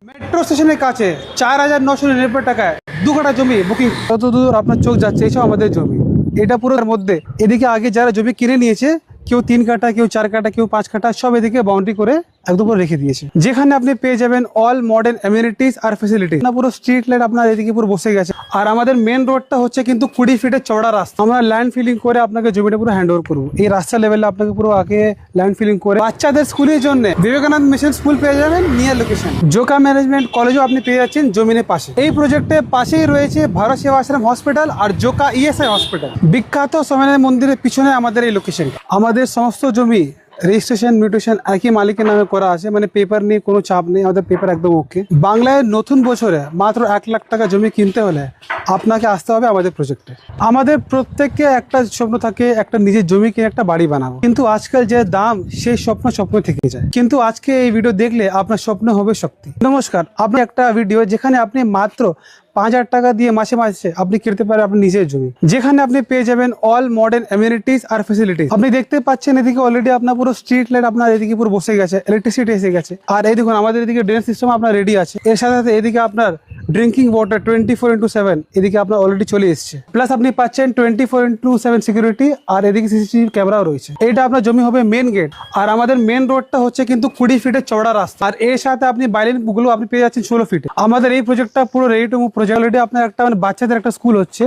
Metro স্টেশনের কাছে ৪,৯৯৯ টাকায় ২ কাঠা জমি বুকিং। যতদূর আপনার চোখ যাচ্ছে এইসব আমাদের জমি। এটা পুরো তার মধ্যে এদিকে আগে যারা জমি কিনে নিয়েছে, কেউ ৩ কাঠা, কেউ ৪ কাঠা, কেউ ৫ কাঠা, সব এদিকে বাউন্ডারি করে একদম পুরো রেখে দিয়েছে, যেখানে আপনি পেয়ে যাবেন অল মডার্ন অ্যামিনিটিস আর ফ্যাসিলিটি। না পুরো স্ট্রিট লাইট আপনার এদিকে পুরো বসে গেছে। আর আমাদের মেন রোডটা হচ্ছে কিন্তু ২০ ফিটের চওড়া রাস্তা। আমরা ল্যান্ড ফিলিং করে আপনাকে জমিটা পুরো হ্যান্ড ওভার করবো। এই রাস্তা লেভেলে আপনাকে পুরো আগে ল্যান্ড ফিলিং করে বাচ্চাদের স্কুলের জন্য বিবেকানন্দ মিশন স্কুল পেয়ে যাবেন নিয়ার লোকেশন। জোকা ম্যানেজমেন্ট কলেজও আপনি পেয়ে যাচ্ছেন জমিনের পাশে। এই প্রজেক্টের পাশেই রয়েছে ভারত সেবা আশ্রম হসপিটাল আর জোকা ইএসআই হসপিটাল। বিখ্যাত সোমেনাথ মন্দিরের পিছনে আমাদের এই লোকেশন। আমাদের সমস্ত জমি রেজিস্ট্রেশন মিউটেশন একই মালিকের নামে করা আছে, মানে পেপার নিয়ে কোনো চাপ নেই, আমাদের পেপার একদম ওকে। বাংলায় নতুন বছরে মাত্র ১ লাখ টাকা জমি কিনতে হলে আপনাকে আসতে হবে আমাদের প্রজেক্টে। আমাদের প্রত্যেককে একটা স্বপ্ন থাকে, একটা নিজের জমি কিনে একটা বাড়ি বানাবো, কিন্তু আজকাল যে দাম সেই স্বপ্ন থেকে যায়। কিন্তু আজকে এই ভিডিও দেখলে আপনার স্বপ্ন হবে সত্যি। নমস্কার, আপনি একটা ভিডিও যেখানে আপনি মাত্র ৫,০০০ টাকা দিয়ে মাসে আপনি কিনতে পারেন আপনার নিজের জমি, যেখানে আপনি পেয়ে যাবেন অল মডার্ন অ্যামিনিটিস আর ফ্যাসিলিটি। আপনি দেখতে পাচ্ছেন এদিকে অলরেডি আপনার পুরো স্ট্রিট লাইট আপনার এদিকে পুরো বসে গেছে, ইলেকট্রিসিটি এসে গেছে। আর এই দেখুন আমাদের এদিকে ড্রেন সিস্টেম আপনার রেডি আছে। এর সাথে সাথে এদিকে আপনার ড্রিঙ্কিং ওয়াটার 24/7 এদিকে আপনার অলরেডি চলে এসছে। প্লাস আপনি পাচ্ছেন 24/7 সিকিউরিটি, আর এদিকে সিসিটিভি ক্যামেরাও রয়েছে। এইটা আপনার জমি হবে মেন গেট। আর আমাদের মেন রোডটা হচ্ছে কিন্তু ২০ ফিটের চওড়া রাস্তা। আর এর সাথে আপনি বাইলেন গুলো আপনি পেয়ে যাচ্ছেন ১৬ ফিটে। আমাদের এই প্রজেক্টটা পুরো ready to move project. Already আপনার একটা মানে বাচ্চাদের একটা স্কুল হচ্ছে।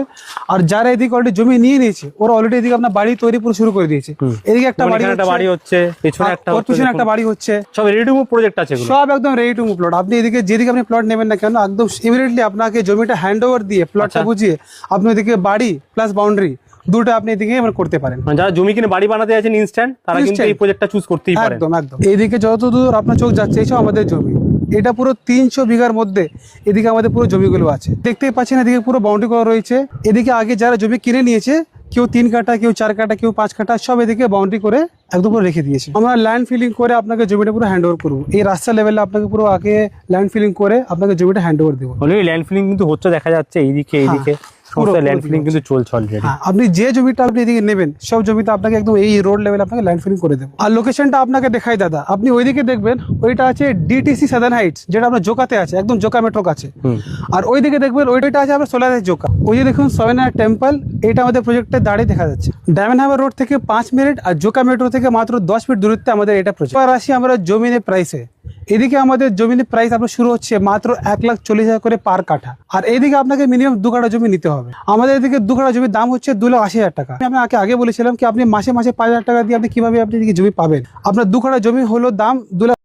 আর যারা এদিকে অলরেডি জমি নিয়ে নিয়েছে ওরা অলরেডি এদিকে আপনার বাড়ি তৈরি পুরো শুরু করে দিয়েছে। এদিকে একটা বাড়ি হচ্ছে, পিছনে একটা বাড়ি হচ্ছে। সব রেডি টু মুভ প্রজেক্ট আছে, সব একদম রেডি টু মুভ প্লট। আপনি এদিকে যেদিকে আপনি প্লট নেবেন না কেন, একদম ইমিডিয়েটলি আপনাকে জমিটা হ্যান্ড ওভার দিয়ে প্লটটা বুঝিয়ে আপনি ওদিকে বাড়ি প্লাস বাউন্ডারি দুটো আপনি এদিকে করতে পারেন। যারা জমি কিনে বাড়ি বানাতে আছেন ইনস্ট্যান্ট, তারা কিন্তু এই প্রজেক্টটা চুজ করতেই পারেন। একদম এইদিকে যতদূর আপনার চোখ যাচ্ছে এইসব আমাদের জমি। এটা পুরো ৩০০ বিঘার মধ্যে এদিকে আমাদের পুরো জমিগুলো আছে। দেখতেই পাচ্ছেন এদিকে পুরো বাউন্ডারি করা রয়েছে। এদিকে আগে যারা জমি কিনে নিয়েছে, কেউ ৩ কাঠা, কেউ ৪ কাঠা, কেউ ৫ কাঠা, সব এদিকে বাউন্ডারি করে একদম পুরো রেখে দিয়েছে। আমরা ল্যান্ড ফিলিং করে আপনাকে জমিটা পুরো হ্যান্ড ওভার করবো। এই রাস্তা লেভেলে আপনাকে পুরো আগে ল্যান্ড ফিলিং করে আপনাকে জমিটা হ্যান্ড ওভার দেবো। অলরেডি ল্যান্ড ফিলিং কিন্তু হচ্ছে, দেখা যাচ্ছে এইদিকে সমস্ত ল্যান্ড ফিলিং কিন্তু চলছে অলরেডি। আপনি যে জমিটা আপনি এদিকে নেবেন সব জমিতে আপনাকে একদম এই রোড লেভেলে আপনাকে ল্যান্ড ফিলিং করে দেবো। আর লোকেশনটা আপনাকে দেখাই দাদা, আপনি ওইদিকে দেখবেন ওইটা আছে ডিটিসি সাদার্ন হাইটস, যেটা আপনার জোকাতে আছে, একদম জোকা মেট্রো কাছে। আর ওইদিকে দেখবেন ওইটা আছে আপনার সোলার জোকা। ওই যে দেখুন সোমেনাথ টেম্পল, এটা আমাদের প্রজেক্টের দাঁড়িয়ে দেখা যাচ্ছে। ডায়মন্ড হারবার রোড থেকে ৫ মিনিট আর জোকা মেট্রো থেকে মাত্র ১০ ফিট দূরত্বে আমাদের এটা প্রজেক্ট। এবার আসি আমরা জমিনের প্রাইসে। এদিকে আমাদের জমির প্রাইস আপনার শুরু হচ্ছে মাত্র ১,৪০,০০০ করে পার কাঠা। আর এদিকে আপনাকে মিনিমাম ২ কাঠা জমি নিতে হবে। আমাদের এদিকে ২ কাঠা জমির দাম হচ্ছে ২,৮০,০০০ টাকা। আমি আগে বলেছিলাম কি আপনি মাসে ৫,০০০ টাকা দিয়ে আপনি কিভাবে আপনি এদিকে জমি পাবেন। আপনার ২ কাঠা জমি হলো দাম ২,০০,০০০।